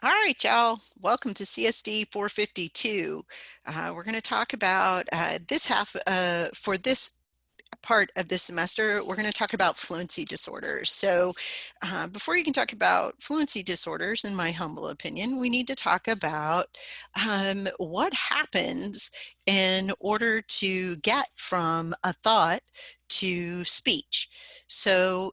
All right, y'all. Welcome to CSD 452. We're going to talk about for this part of this semester, we're going to talk about fluency disorders. So before you can talk about fluency disorders, in my humble opinion, we need to talk about what happens in order to get from a thought to speech. So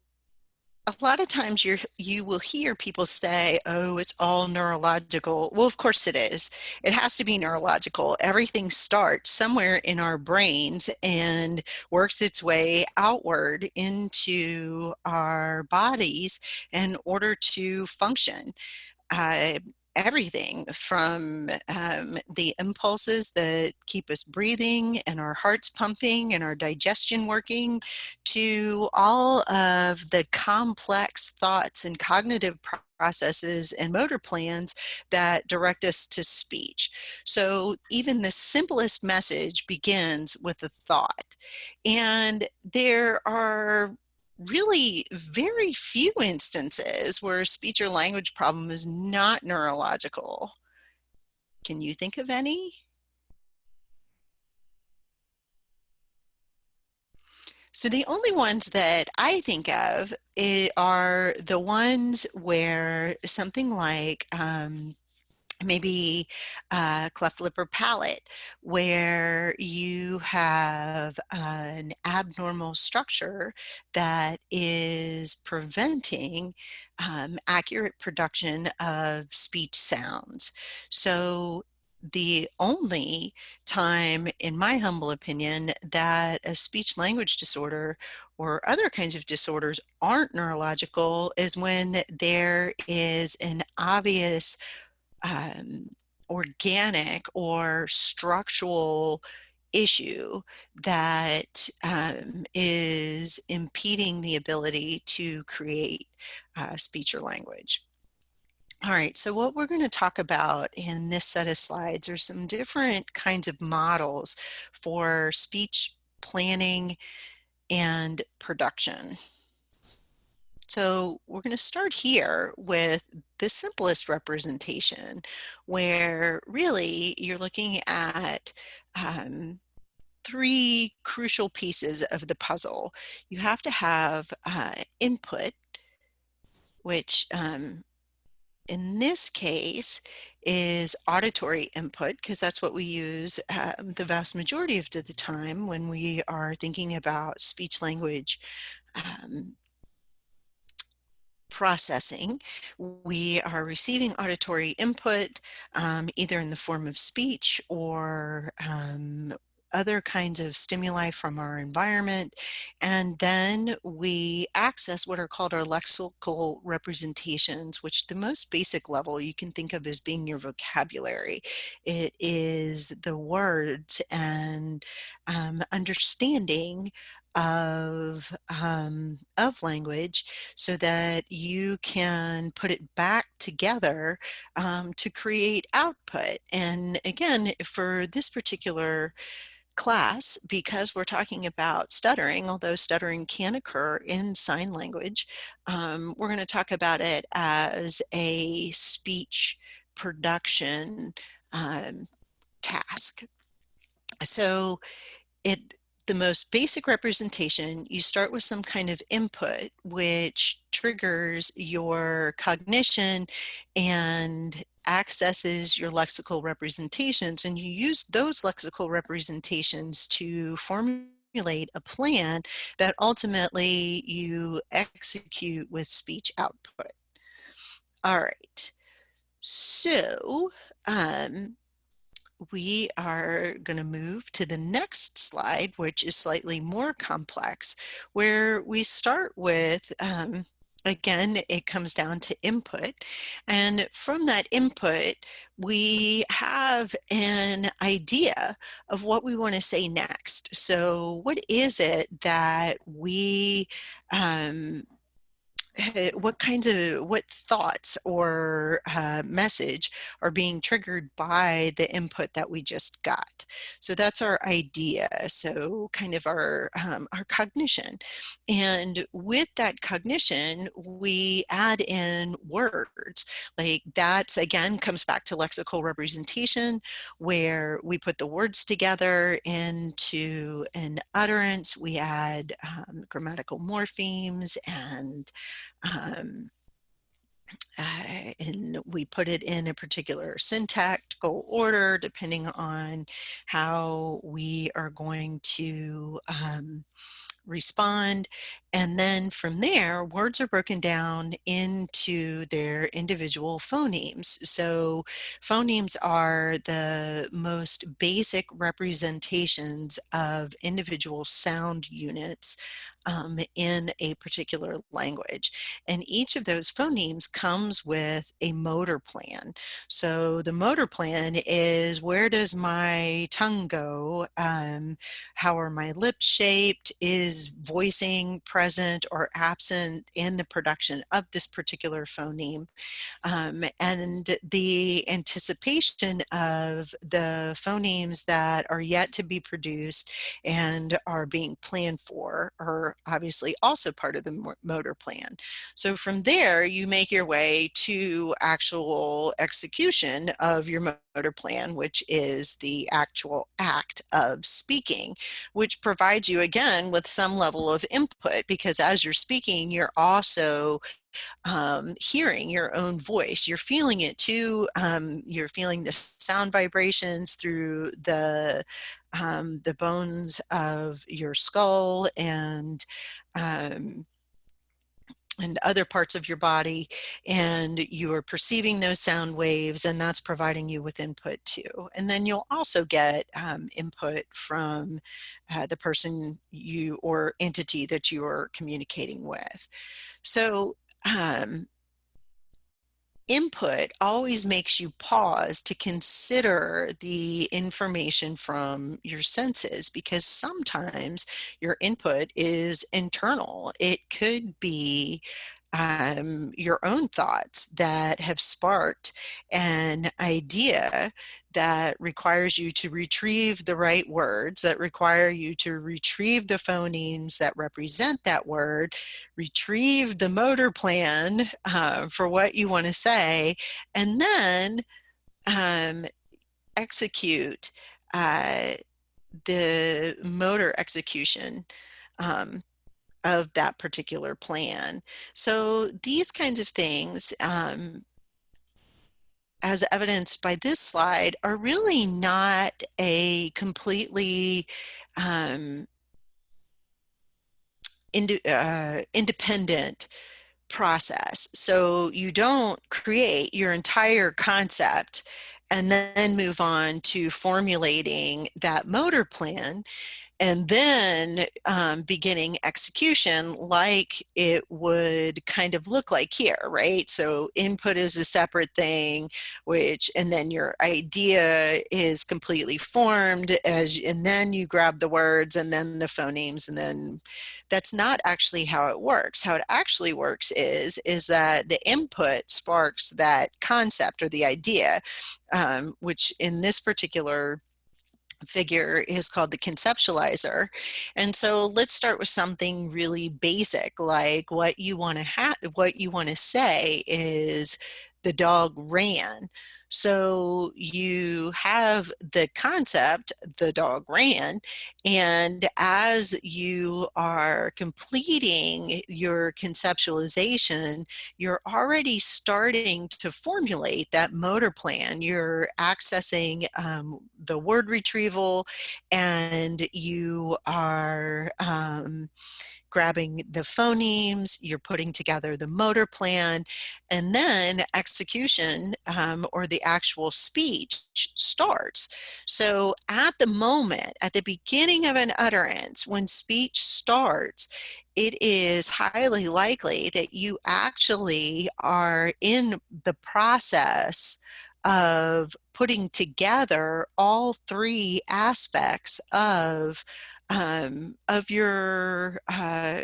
a lot of times you will hear people say, oh, it's all neurological. Well, of course it is. It has to be neurological. Everything starts somewhere in our brains and works its way outward into our bodies in order to function. uh, Everything from the impulses that keep us breathing and our hearts pumping and our digestion working to all of the complex thoughts and cognitive processes and motor plans that direct us to speech. So even the simplest message begins with a thought. And there are really very few instances where a speech or language problem is not neurological. Can you think of any? So the only ones that I think of are the ones where something like maybe cleft lip or palate, where you have an abnormal structure that is preventing accurate production of speech sounds. So the only time, in my humble opinion, that a speech language disorder or other kinds of disorders aren't neurological is when there is an obvious um, organic or structural issue that is impeding the ability to create speech or language. All right, so what we're going to talk about in this set of slides are some different kinds of models for speech planning and production. So we're going to start here with the simplest representation, where really you're looking at three crucial pieces of the puzzle. You have to have input, which in this case is auditory input, because that's what we use the vast majority of the time when we are thinking about speech language processing. We are receiving auditory input either in the form of speech or other kinds of stimuli from our environment. And then we access what are called our lexical representations, which the most basic level you can think of as being your vocabulary. It is the words and understanding of language so that you can put it back together to create output. And again, for this particular class, because we're talking about stuttering, although stuttering can occur in sign language, we're going to talk about it as a speech production task. So it the most basic representation, you start with some kind of input which triggers your cognition and accesses your lexical representations, and you use those lexical representations to formulate a plan that ultimately you execute with speech output. All right, so we are going to move to the next slide, which is slightly more complex, where we start with, again, it comes down to input. And from that input, we have an idea of what we want to say next. So what is it that we what thoughts or message are being triggered by the input that we just got. So that's our idea. So kind of our cognition. And with that cognition, we add in words. Like that's again comes back to lexical representation, where we put the words together into an utterance. We add grammatical morphemes um, and we put it in a particular syntactical order depending on how we are going to respond. And then from there, words are broken down into their individual phonemes. So phonemes are the most basic representations of individual sound units in a particular language. And each of those phonemes comes with a motor plan. So the motor plan is, where does my tongue go? How are my lips shaped? Is voicing present or absent in the production of this particular phoneme? And the anticipation of the phonemes that are yet to be produced and are being planned for are obviously also part of the motor plan. So from there, you make your way to actual execution of your motor plan, which is the actual act of speaking, which provides you again with some level of input, because as you're speaking, you're also hearing your own voice. You're feeling it too. You're feeling the sound vibrations through the bones of your skull um, and other parts of your body, and you are perceiving those sound waves, and that's providing you with input too. And then you'll also get input from the person you or entity that you are communicating with. So input always makes you pause to consider the information from your senses, because sometimes your input is internal. It could be your own thoughts that have sparked an idea that requires you to retrieve the right words, that require you to retrieve the phonemes that represent that word, retrieve the motor plan for what you want to say, and then um, execute uh, the motor execution um, of that particular plan. So these kinds of things, as evidenced by this slide, are really not a completely um, independent process. So you don't create your entire concept and then move on to formulating that motor plan and then beginning execution like it would kind of look like here, right? So input is a separate thing, and then your idea is completely formed and then you grab the words and then the phonemes, and then that's not actually how it works. How it actually works is that the input sparks that concept or the idea, which in this particular figure is called the conceptualizer. And so let's start with something really basic, like what you want to say is the dog ran. So you have the concept, the dog ran, and as you are completing your conceptualization, you're already starting to formulate that motor plan. You're accessing the word retrieval, and you are grabbing the phonemes, you're putting together the motor plan, and then execution or the actual speech starts. So at the moment, at the beginning of an utterance, when speech starts, it is highly likely that you actually are in the process of putting together all three aspects of of your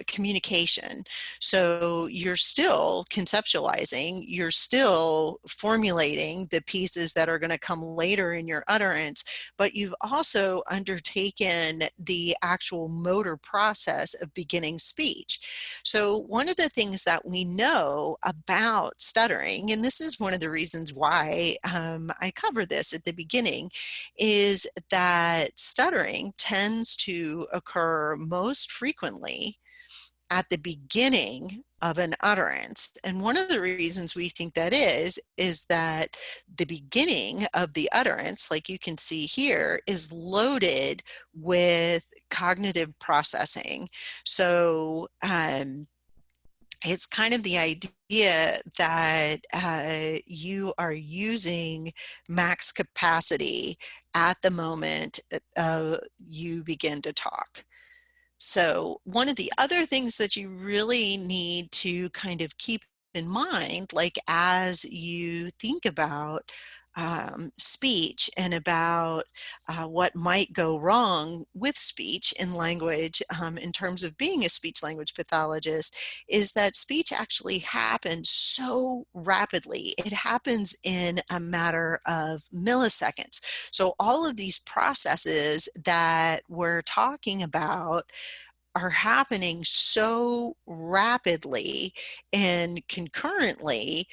communication. So you're still conceptualizing, you're still formulating the pieces that are going to come later in your utterance, but you've also undertaken the actual motor process of beginning speech. So one of the things that we know about stuttering, and this is one of the reasons why I cover this at the beginning, is that stuttering tends to occur most frequently at the beginning of an utterance. And one of the reasons we think that is that the beginning of the utterance, like you can see here, is loaded with cognitive processing. So it's kind of the idea that you are using max capacity at the moment you begin to talk. So one of the other things that you really need to kind of keep in mind, like as you think about speech and about what might go wrong with speech in language in terms of being a speech language pathologist, is that speech actually happens so rapidly. It happens in a matter of milliseconds. So all of these processes that we're talking about are happening so rapidly and concurrently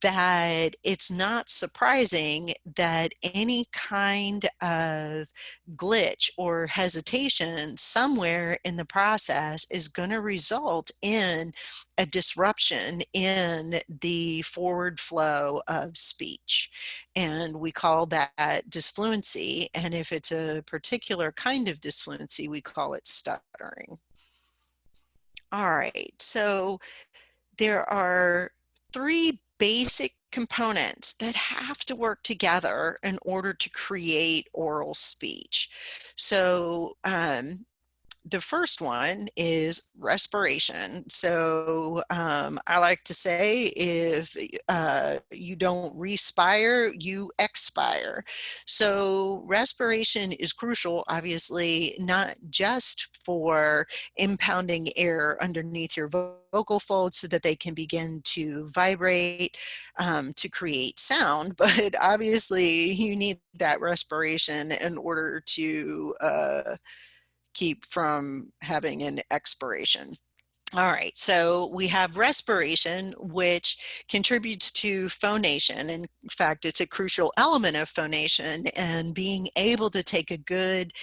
that it's not surprising that any kind of glitch or hesitation somewhere in the process is going to result in a disruption in the forward flow of speech. And we call that disfluency. And if it's a particular kind of disfluency, we call it stuttering. All right, so there are three basic components that have to work together in order to create oral speech. So the first one is respiration. So I like to say, if you don't respire, you expire. So respiration is crucial, obviously, not just for impounding air underneath your vocal folds so that they can begin to vibrate to create sound, but obviously you need that respiration in order to keep from having an expiration. All right, so we have respiration, which contributes to phonation. In fact, it's a crucial element of phonation, and being able to take a good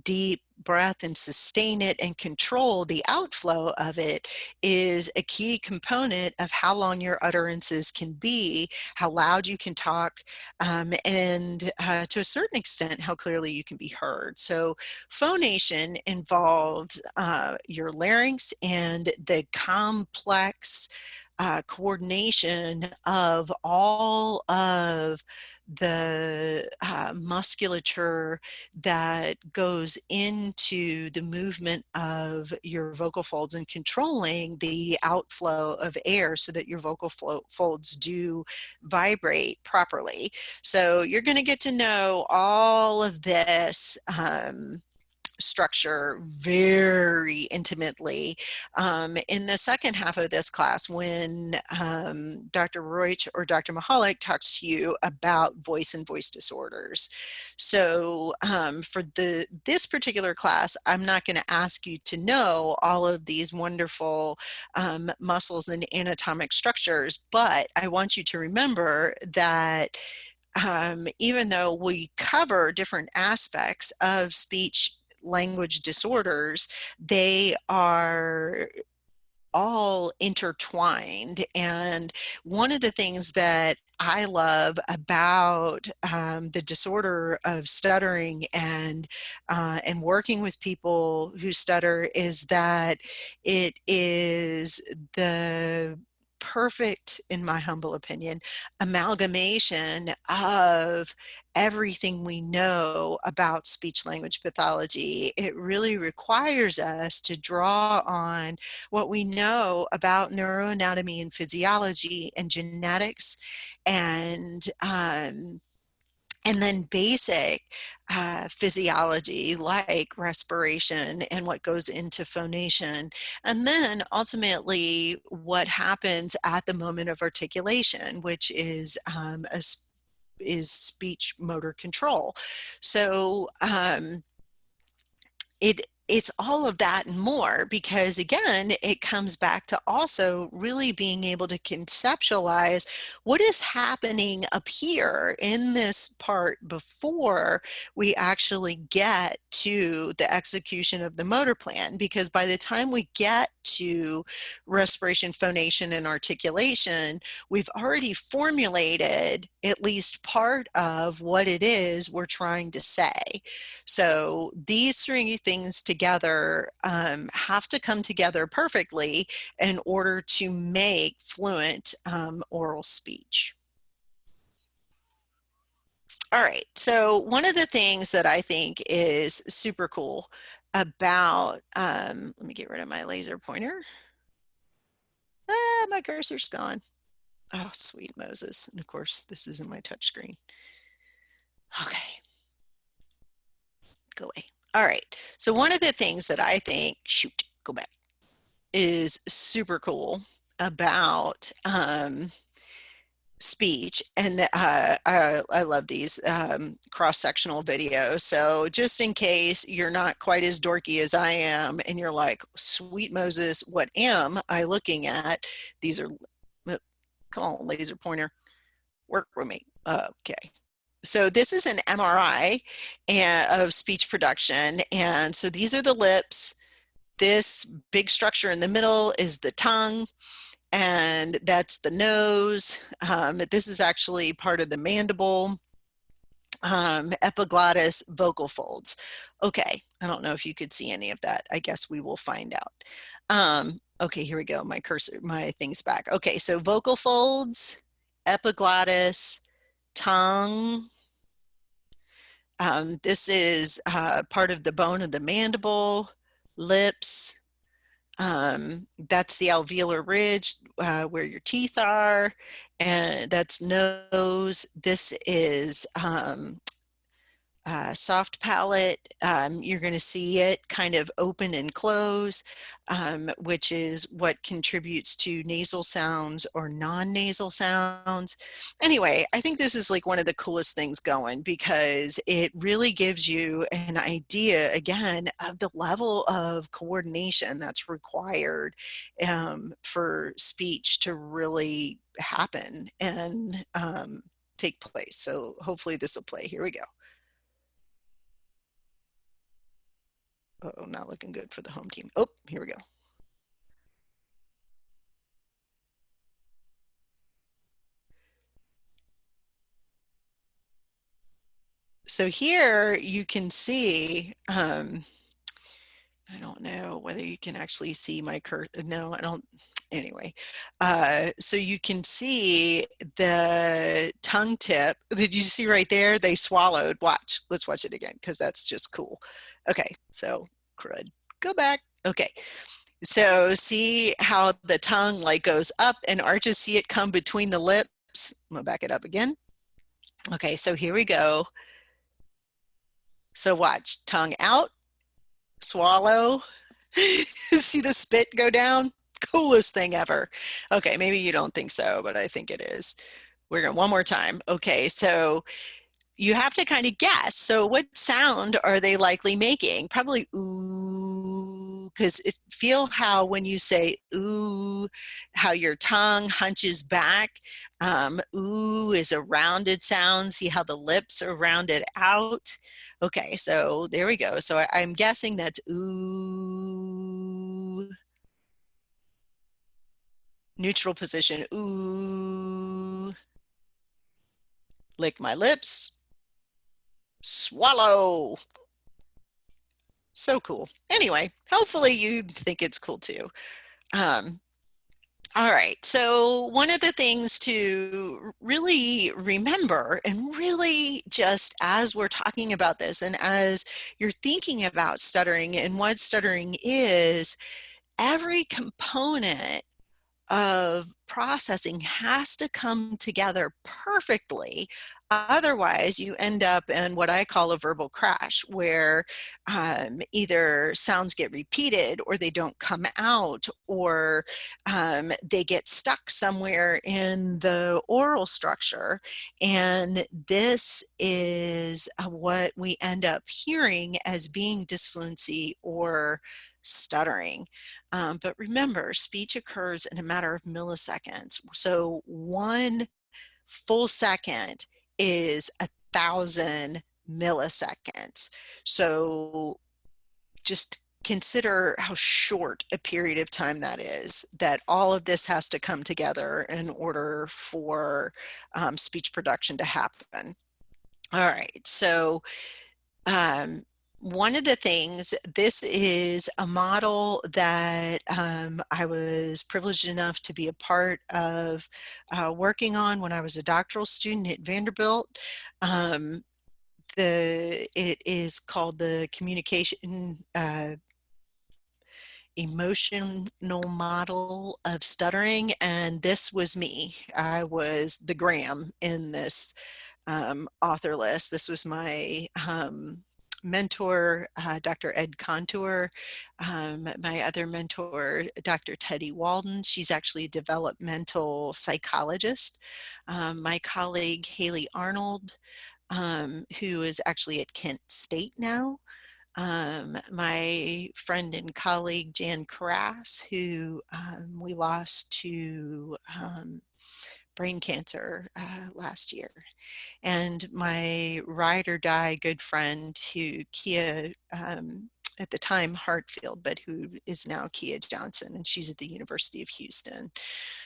deep breath and sustain it and control the outflow of it is a key component of how long your utterances can be, how loud you can talk, and to a certain extent, how clearly you can be heard. So phonation involves your larynx and the complex coordination of all of the musculature that goes into the movement of your vocal folds and controlling the outflow of air so that your vocal folds do vibrate properly. So you're going to get to know all of this structure very intimately in the second half of this class when Dr. Roich or Dr. Mahalik talks to you about voice and voice disorders. So for this particular class, I'm not going to ask you to know all of these wonderful muscles and anatomic structures, but I want you to remember that even though we cover different aspects of speech language disorders, they are all intertwined. And one of the things that I love about the disorder of stuttering and working with people who stutter is that it is the perfect, in my humble opinion, amalgamation of everything we know about speech language pathology. It really requires us to draw on what we know about neuroanatomy and physiology and genetics and And then basic physiology like respiration and what goes into phonation. And then ultimately what happens at the moment of articulation, which is is speech motor control. So it's all of that and more, because again, it comes back to also really being able to conceptualize what is happening up here in this part before we actually get to the execution of the motor plan. Because by the time we get to respiration, phonation, and articulation, we've already formulated at least part of what it is we're trying to say. So these three things together have to come together perfectly in order to make fluent oral speech. All right, so one of the things that I think is super cool about, let me get rid of my laser pointer. My cursor's gone. Oh, sweet Moses. And of course, this isn't my touch screen. Okay, go away. All right, so one of the things that I think, shoot, go back, is super cool about speech, and I love these cross-sectional videos. So just in case you're not quite as dorky as I am and you're like, sweet Moses, what am I looking at? These are, come on, laser pointer, work with me. Okay. So this is an MRI of speech production. And so these are the lips. This big structure in the middle is the tongue, and that's the nose. This is actually part of the mandible, epiglottis, vocal folds. Okay, I don't know if you could see any of that. I guess we will find out. Okay, here we go. My cursor, my thing's back. Okay, so vocal folds, epiglottis, tongue. This is part of the bone of the mandible, lips. That's the alveolar ridge where your teeth are, and that's nose. This is soft palate. You're going to see it kind of open and close, which is what contributes to nasal sounds or non-nasal sounds. Anyway, I think this is like one of the coolest things going, because it really gives you an idea, again, of the level of coordination that's required for speech to really happen and take place. So hopefully this will play. Here we go. Uh-oh, not looking good for the home team. Oh, here we go. So here you can see, I don't know whether you can actually see my cursor. No, I don't. Anyway, so you can see the tongue tip. Did you see right there? They swallowed. Watch. Let's watch it again, because that's just cool. Okay, so crud. Go back. Okay. So see how the tongue like goes up and arches, see it come between the lips. I'm gonna back it up again. Okay, so here we go. So watch, tongue out, swallow. See the spit go down? Coolest thing ever. Okay, maybe you don't think so, but I think it is. We're going one more time. Okay, so you have to kind of guess. So what sound are they likely making? Probably ooh, because feel how when you say ooh, how your tongue hunches back. Ooh is a rounded sound. See how the lips are rounded out? Okay, so there we go. So I'm guessing that's ooh. Neutral position, ooh. Lick my lips. Swallow. So cool. Anyway, hopefully you think it's cool too. All right, so one of the things to really remember, and really just as we're talking about this and as you're thinking about stuttering and what stuttering is, every component of processing has to come together perfectly. Otherwise, you end up in what I call a verbal crash, where either sounds get repeated, or they don't come out, or they get stuck somewhere in the oral structure. And this is what we end up hearing as being disfluency or stuttering. But remember, speech occurs in a matter of milliseconds. So 1 full second is 1,000 milliseconds. So just consider how short a period of time that is, that all of this has to come together in order for speech production to happen. All right, so one of the things, this is a model that I was privileged enough to be a part of working on when I was a doctoral student at Vanderbilt. It is called the communication emotional model of stuttering, and this was me. I was the Graham in this author list. This was my mentor, Dr. Ed Contour, my other mentor, Dr. Teddy Walden. She's actually a developmental psychologist. My colleague, Haley Arnold, who is actually at Kent State now. My friend and colleague, Jan Crass, who we lost to brain cancer last year. And my ride or die good friend, who Kia, at the time Hartfield, but who is now Kia Johnson, and she's at the University of Houston.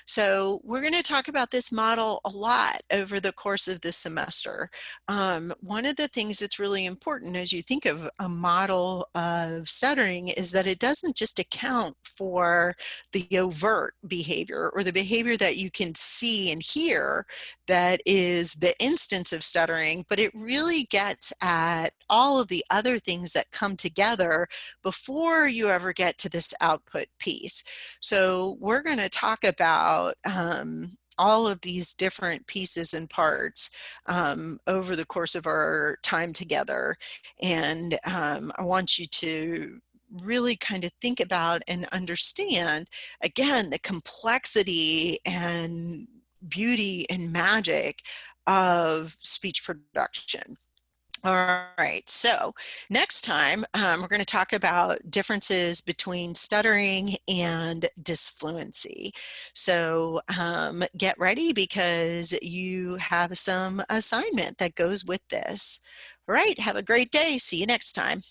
So we're going to talk about this model a lot over the course of this semester. One of the things that's really important as you think of a model of stuttering is that it doesn't just account for the overt behavior, or the behavior that you can see and hear that is the instance of stuttering, but it really gets at all of the other things that come together before you ever get to this output piece. So we're going to talk about all of these different pieces and parts over the course of our time together. And I want you to really kind of think about and understand, again, the complexity and beauty and magic of speech production. All right, so next time we're going to talk about differences between stuttering and disfluency. So get ready, because you have some assignment that goes with this. All right, have a great day. See you next time.